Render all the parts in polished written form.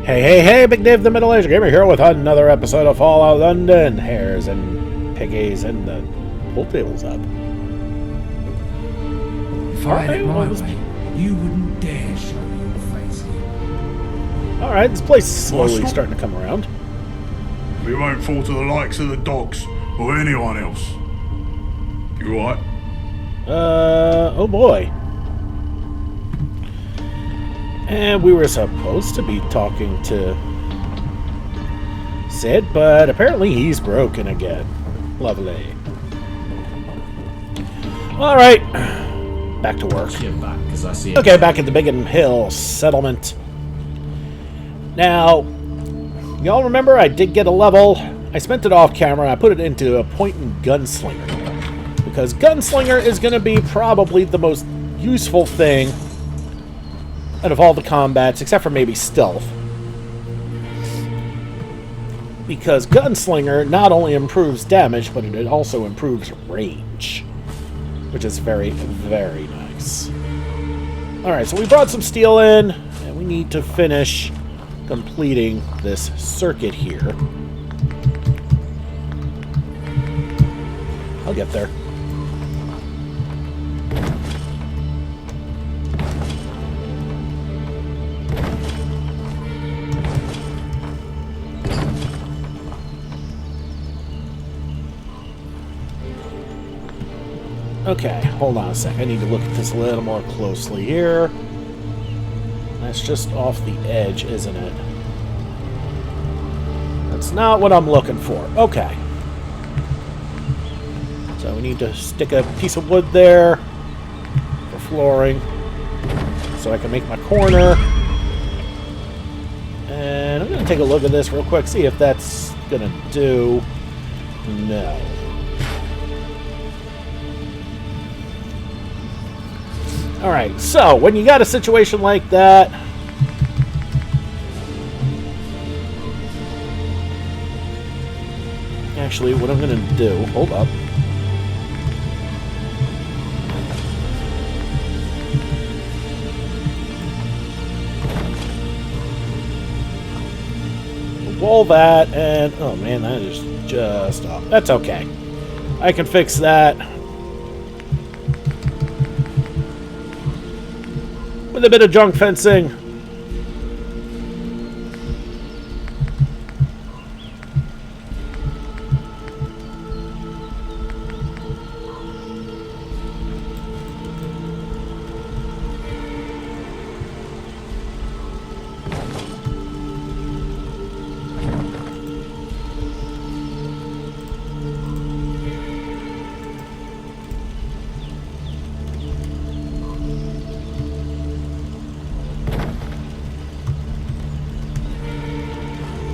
Hey, Big Dave the Middle-Aged Gamer here with another episode of Fallout London. Hares and Piggies and the pool table's up. If I had it my way, you wouldn't dare show your face here. Alright, this place is slowly starting to come around. We won't fall to the likes of the dogs or anyone else. You alright? Oh boy. And we were supposed to be talking to Sid, but apparently he's broken again. Lovely. Alright. Back to work. Okay, back at the Biggin Hill settlement. Now, y'all remember I did get a level. I spent it off camera. I put it into a point and gunslinger. Because gunslinger is going to be probably the most useful thing out of all the combats, except for maybe stealth. Because gunslinger not only improves damage, but it also improves range. Which is very, very nice. Alright, so we brought some steel in, and we need to finish completing this circuit here. I'll get there. Okay, hold on a sec. I need to look at this a little more closely here. That's just off the edge, isn't it? That's not what I'm looking for. Okay. So we need to stick a piece of wood there for flooring so I can make my corner. And I'm going to take a look at this real quick, see if that's going to do. No. Alright, so when you got a situation like that, actually what I'm going to do, hold up. Wall that, and oh man, that is just up. That's okay. I can fix that with a bit of junk fencing.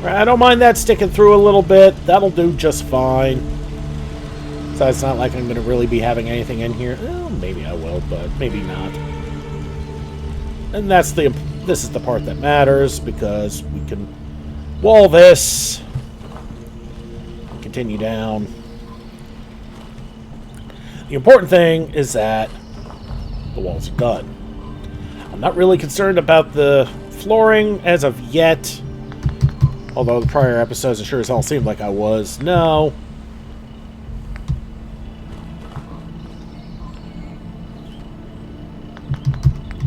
I don't mind that sticking through a little bit. That'll do just fine. So it's not like I'm going to really be having anything in here. Well, maybe I will, but maybe not. And this is the part that matters, because we can wall this. Continue down. The important thing is that the walls are done. I'm not really concerned about the flooring as of yet. Although the prior episodes, it sure as hell seemed like I was. No.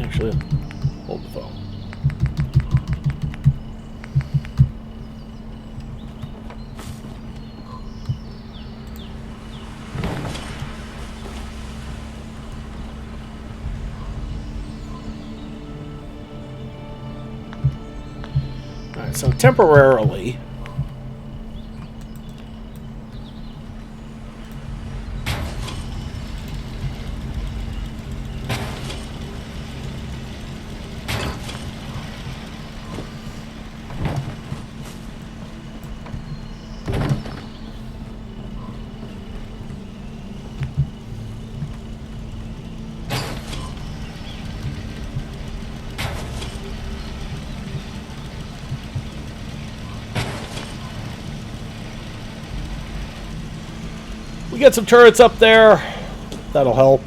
Actually, hold the phone. So temporarily, we get some turrets up there. That'll help.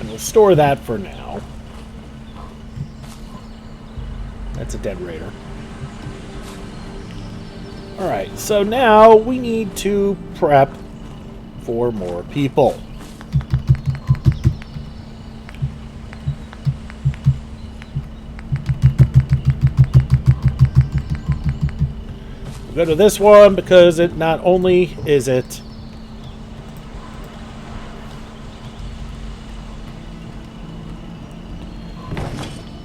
And we'll store that for now. That's a dead raider. Alright, so now we need to prep for more people. We'll go to this one because it not only is it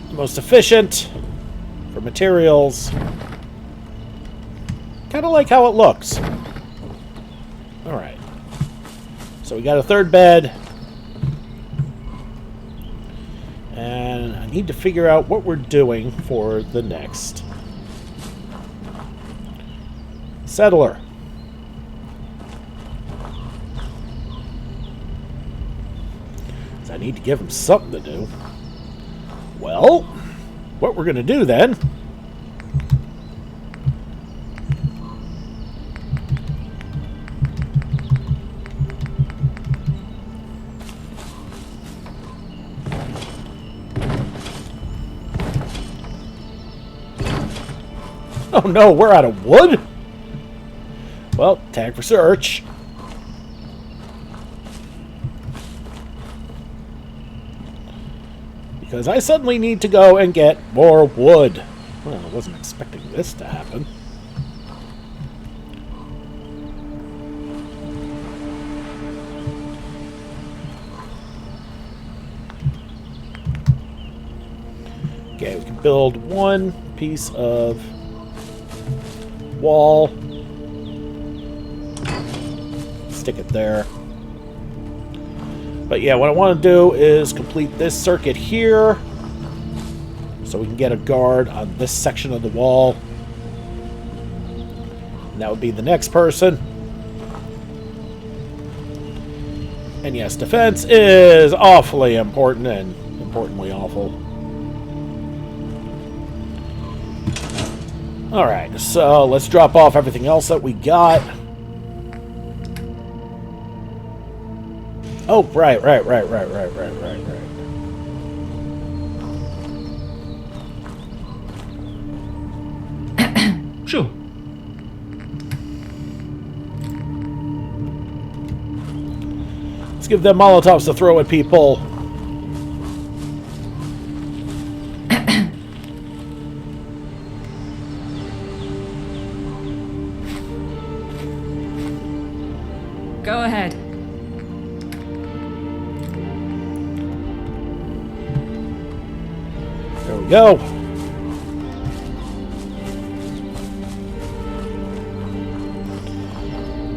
the most efficient for materials, kind of like how it looks. Alright. So we got a third bed. And I need to figure out what we're doing for the next settler. So I need to give him something to do. Well, what we're going to do then oh no, we're out of wood? Well, tag for search. Because I suddenly need to go and get more wood. Well, I wasn't expecting this to happen. Okay, we can build one piece of wall. Stick it there. But yeah, what I want to do is complete this circuit here so we can get a guard on this section of the wall. And that would be the next person. And yes, defense is awfully important, and importantly awful. Alright, so let's drop off everything else that we got. Oh, right. Sure. Let's give them Molotovs to throw at people. Go ahead. There we go.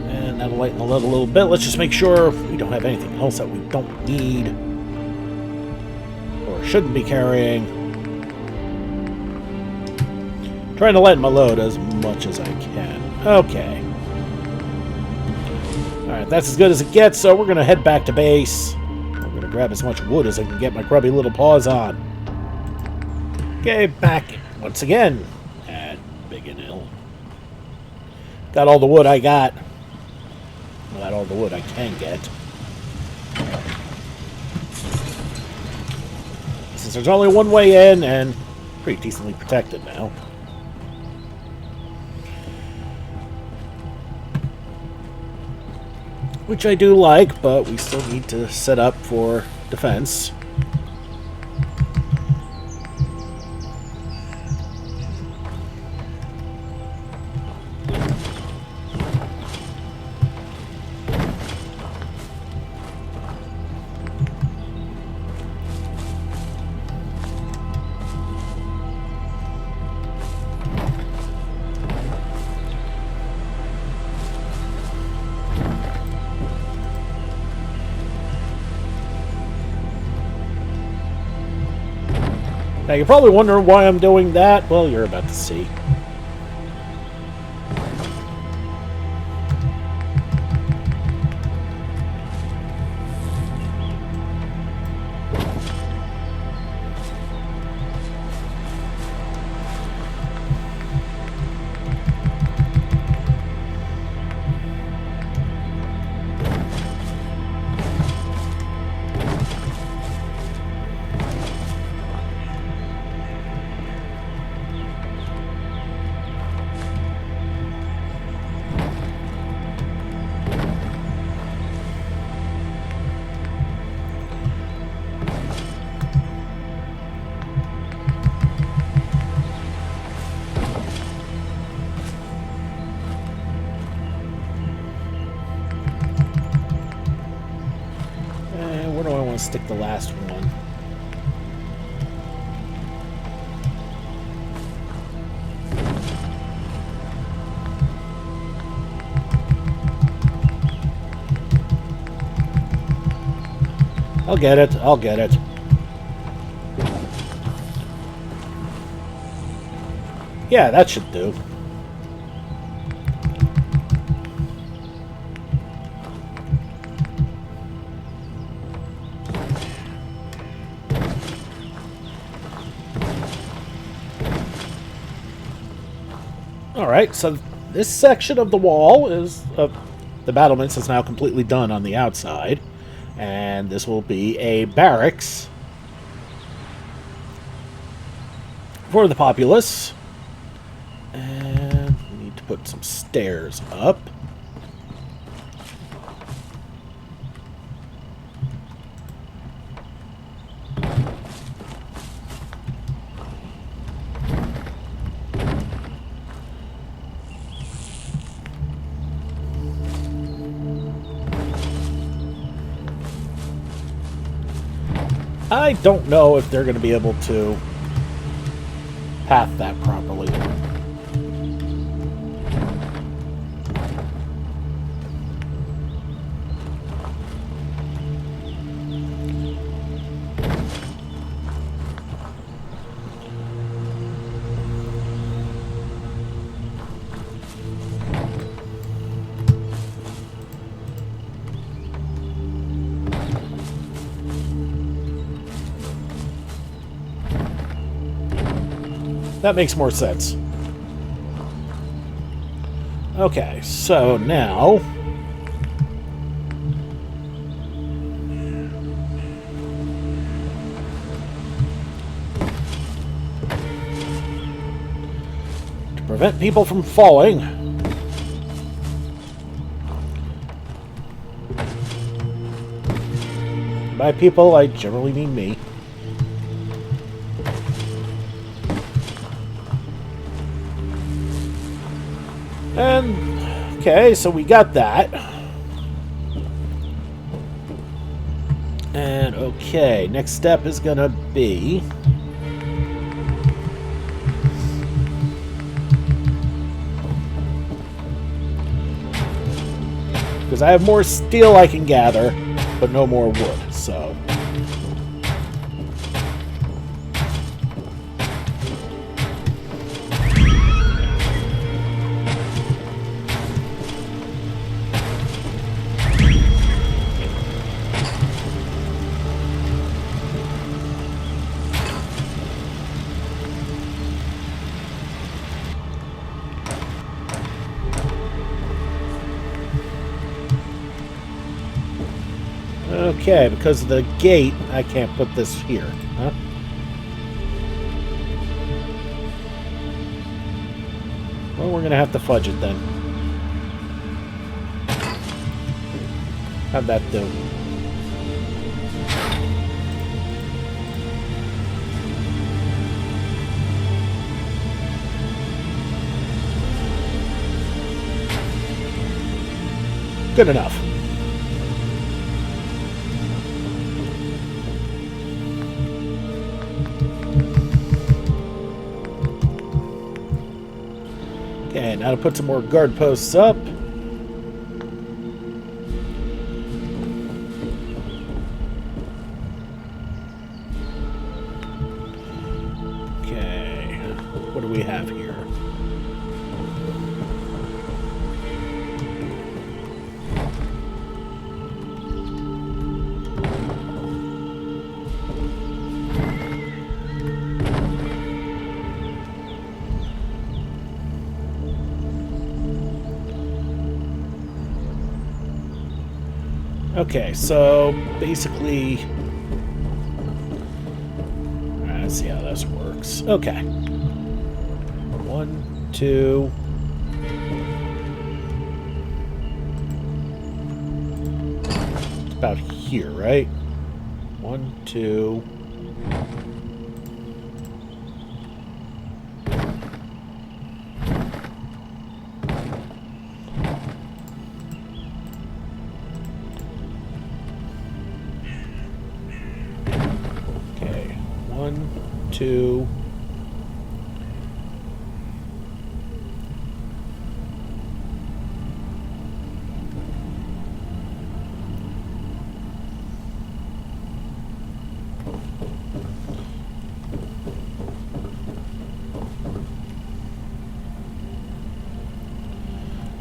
And that'll lighten the load a little bit. Let's just make sure we don't have anything else that we don't need or shouldn't be carrying. Trying to lighten my load as much as I can. Okay. Alright, that's as good as it gets, so we're going to head back to base. I'm going to grab as much wood as I can get my grubby little paws on. Okay, back once again at Biggin. Got all the wood I got. Got all the wood I can get. Since there's only one way in, and pretty decently protected now. Which I do like, but we still need to set up for defense. Now, you're probably wondering why I'm doing that. Well, you're about to see. where do I want to stick the last one? I'll get it. I'll get it. Yeah, that should do. Alright, so this section of the wall is... the battlements is now completely done on the outside. And this will be a barracks for the populace. And we need to put some stairs up. I don't know if they're going to be able to path that properly. That makes more sense. Okay, so now... to prevent people from falling... by people, I generally mean me. And, okay, so we got that. And, okay, next step is gonna be... because I have more steel I can gather, but no more wood, so... Okay, because of the gate, I can't put this here, huh? Well, we're gonna have to fudge it then. How'd that do? Good enough. Okay, now to put some more guard posts up. Okay, what do we have here? Okay, so basically, let's see how this works. Okay, 1, 2. It's about here, right? 1, 2. 1, 2.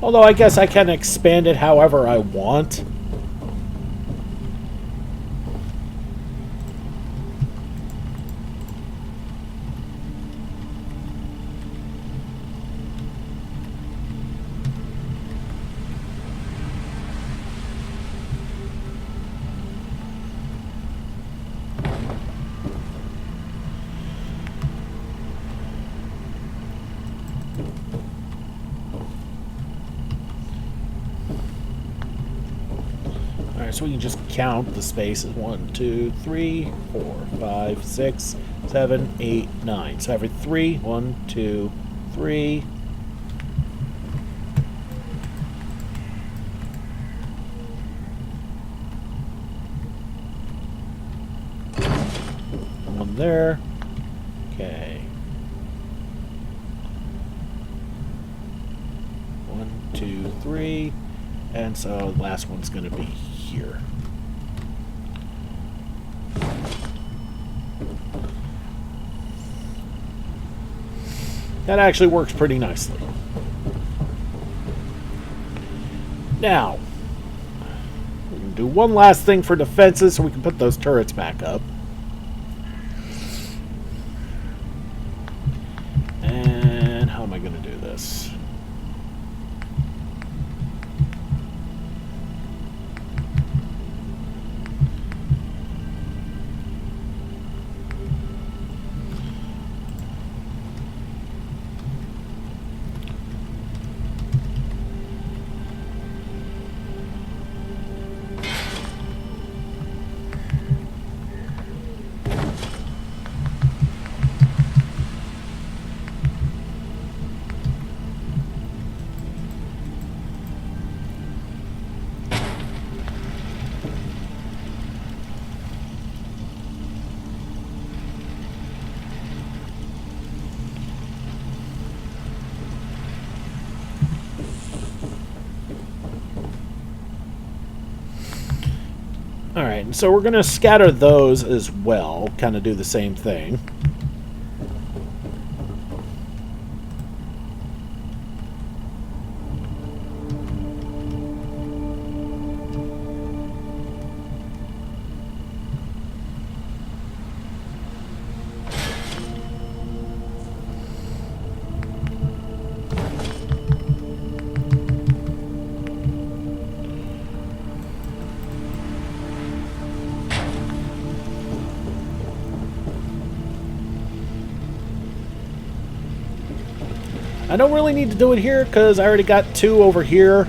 Although I guess I can expand it however I want. So we can just count the spaces. 1, 2, 3, 4, 5, 6, 7, 8, 9. So every 3, 1, 2, 3. One there. Okay. 1, 2, 3. And so the last one's going to be here. That actually works pretty nicely. Now, we can do one last thing for defenses so we can put those turrets back up. And how am I going to do this? Alright, so we're going to scatter those as well, kind of do the same thing. I don't really need to do it here because I already got 2 over here.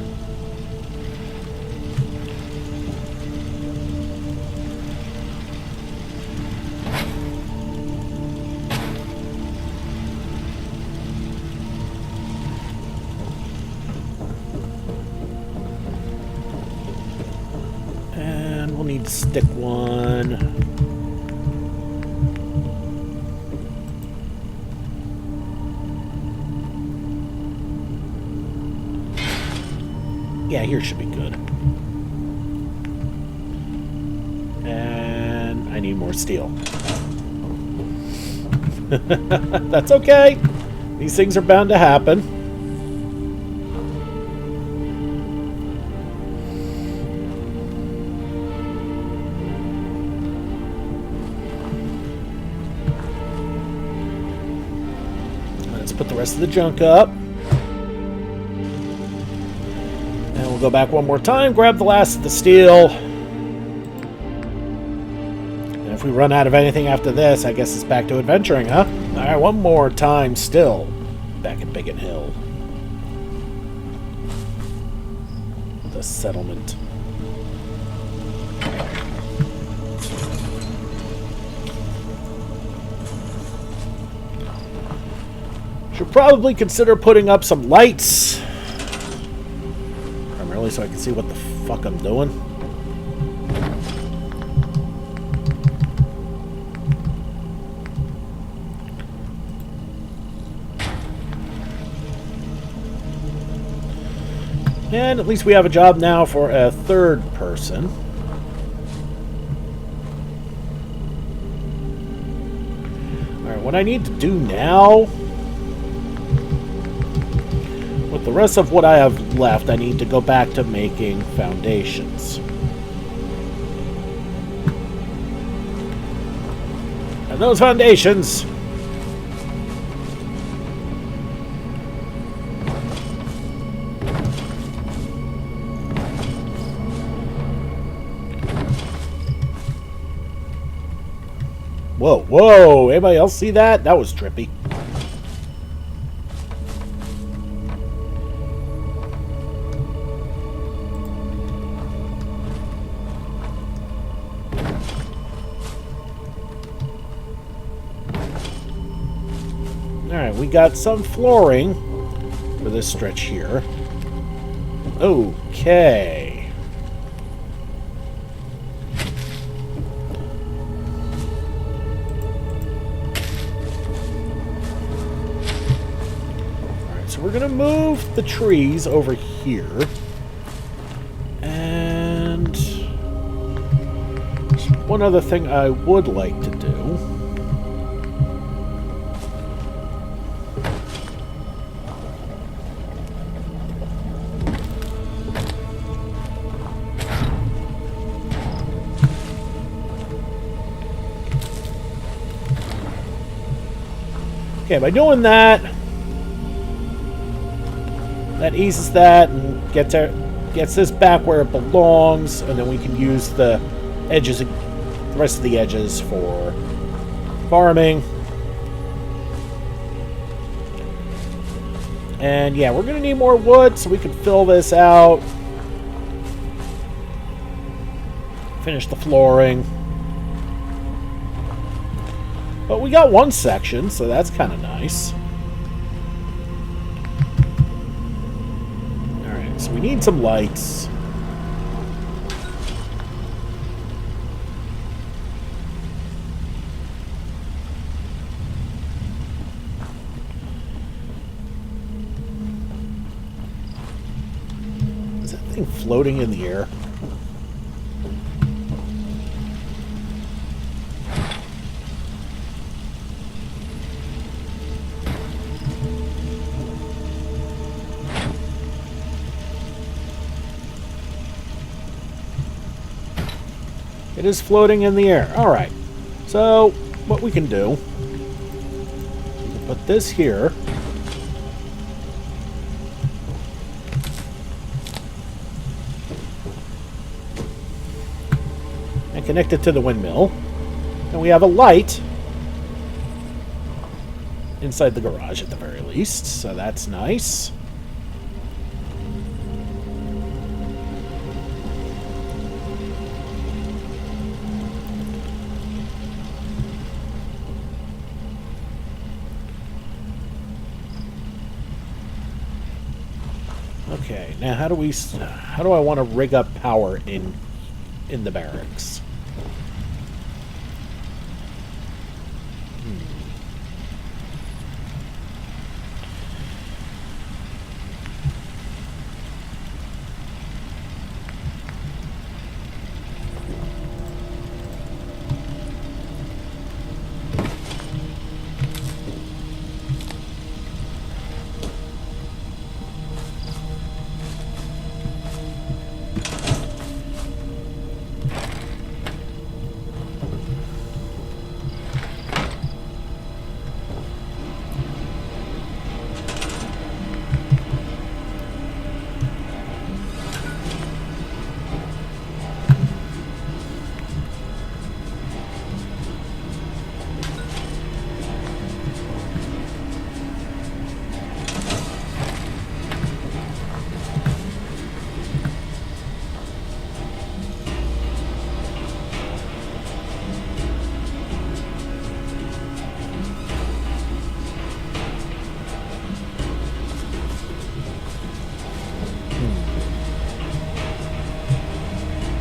And we'll need to stick one. Yeah, here should be good. And I need more steel. That's okay. These things are bound to happen. Let's put the rest of the junk up. Go back one more time, grab the last of the steel. And if we run out of anything after this, I guess it's back to adventuring, huh? Alright, one more time still. Back at Biggin Hill. The settlement. Should probably consider putting up some lights. So I can see what the fuck I'm doing. And at least we have a job now for a third person. Alright, what I need to do now... With the rest of what I have left, I need to go back to making foundations. And those foundations... Whoa, whoa! Anybody else see that? That was trippy. Alright, we got some flooring for this stretch here. Okay. So we're going to move the trees over here. And there's one other thing I would like to do. Okay, by doing that, that eases that and gets this back where it belongs, and then we can use the edges, the rest of the edges for farming. And yeah, we're gonna need more wood so we can fill this out, finish the flooring. But we got one section, so that's kind of nice. Alright, so we need some lights. Is that thing floating in the air? It is floating in the air. Alright. So, what we can do... we can put this here. And connect it to the windmill. And we have a light inside the garage at the very least. So that's nice. Okay, now how do I want to rig up power in the barracks?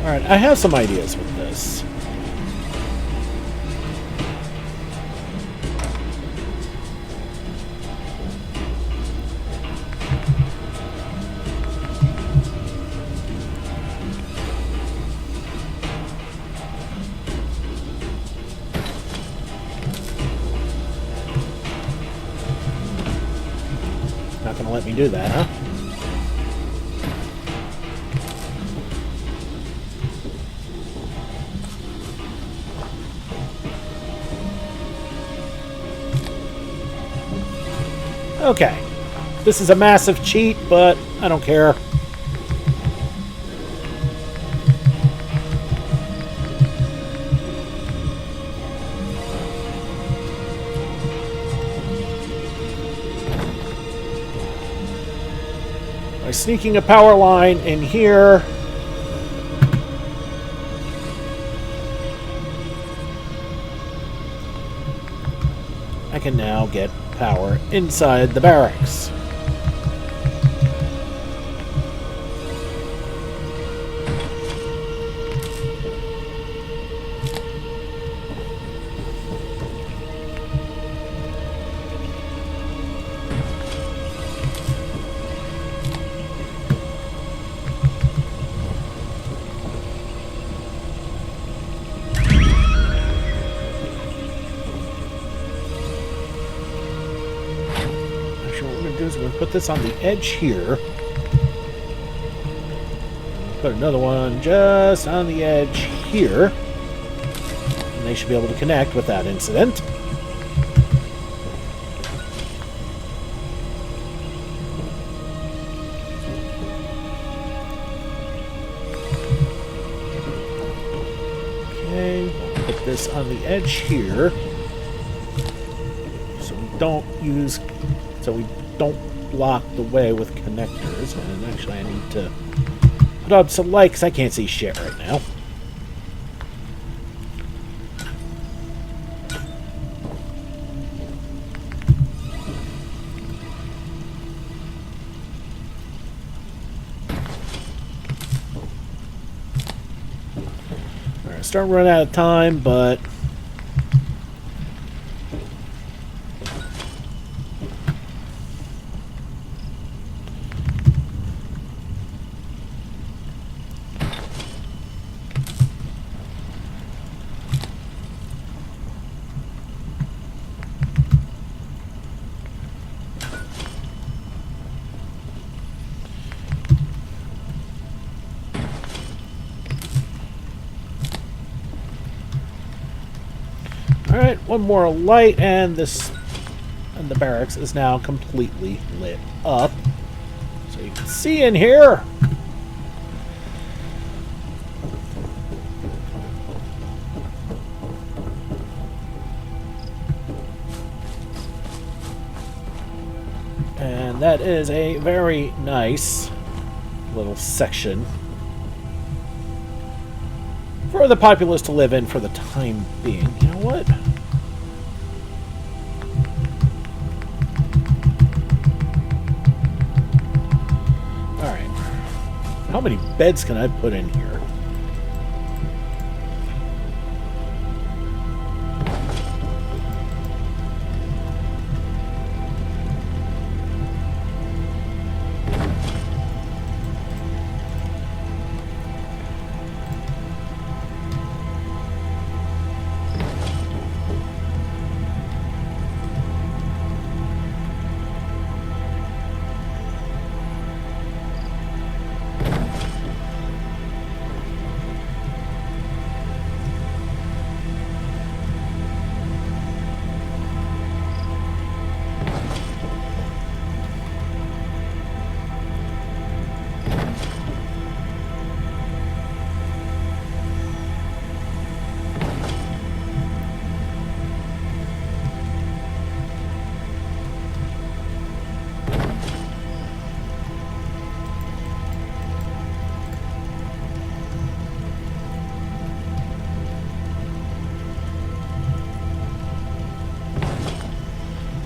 Alright, I have some ideas with this. gonna let me do that, huh? Okay. This is a massive cheat, but I don't care. By sneaking a power line in here, I can now get power inside the barracks. We're going to put this on the edge here. Put another one just on the edge here. And they should be able to connect without incident. Okay, put this on the edge here. So we don't block the way with connectors. And actually I need to put up some light because I can't see shit right now. Alright, starting to run out of time, but alright, one more light, and the barracks is now completely lit up. So you can see in here. And that is a very nice little section for the populace to live in for the time being. You know what? Alright. How many beds can I put in here?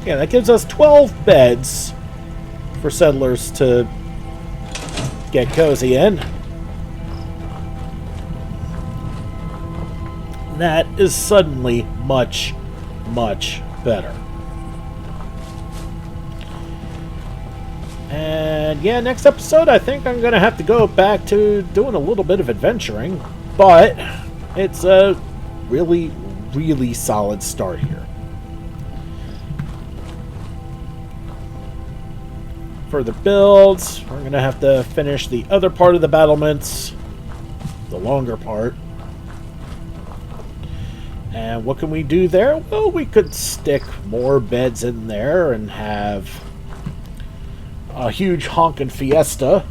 Yeah, that gives us 12 beds for settlers to get cozy in. That is suddenly much, much better. And yeah, next episode I think I'm going to have to go back to doing a little bit of adventuring. But it's a really, really solid start here. further builds. We're going to have to finish the other part of the battlements, the longer part. And what can we do there? Well, we could stick more beds in there and have a huge honkin' fiesta.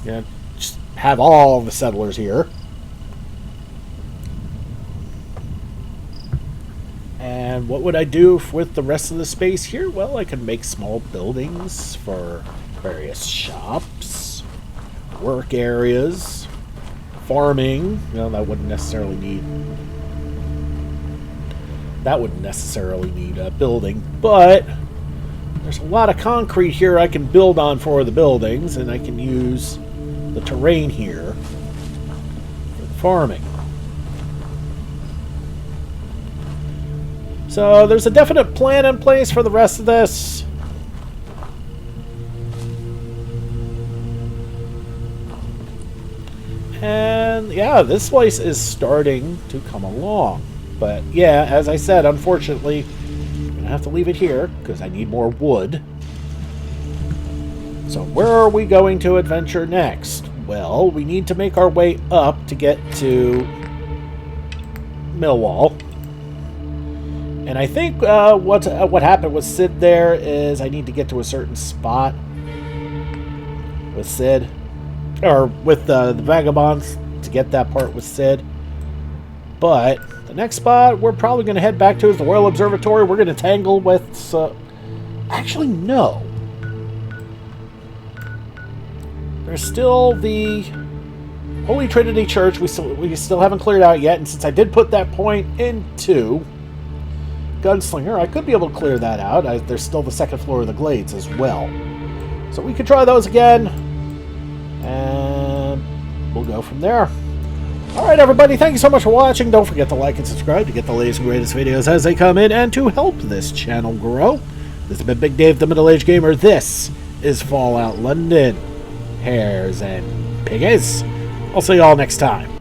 Yeah, just have all the settlers here. And what would I do with the rest of the space here? Well, I could make small buildings for various shops, work areas, farming. Well, that wouldn't necessarily need a building, but there's a lot of concrete here I can build on for the buildings, and I can use the terrain here for the farming. So there's a definite plan in place for the rest of this. And yeah, this place is starting to come along. But yeah, as I said, unfortunately, I'm going to have to leave it here because I need more wood. So where are we going to adventure next? Well, we need to make our way up to get to Millwall. And I think what happened with Sid there is I need to get to a certain spot with Sid. Or with the Vagabonds to get that part with Sid. But the next spot we're probably going to head back to is the Royal Observatory. We're going to tangle with... actually, no. There's still the Holy Trinity Church we still haven't cleared out yet. And since I did put that point into Gunslinger, I could be able to clear that out. There's still the second floor of the Glades as well. So we could try those again. And we'll go from there. Alright everybody, thank you so much for watching. Don't forget to like and subscribe to get the latest and greatest videos as they come in and to help this channel grow. This has been Big Dave, the Middle-Aged Gamer. This is Fallout London. Hares and Piggies. I'll see you all next time.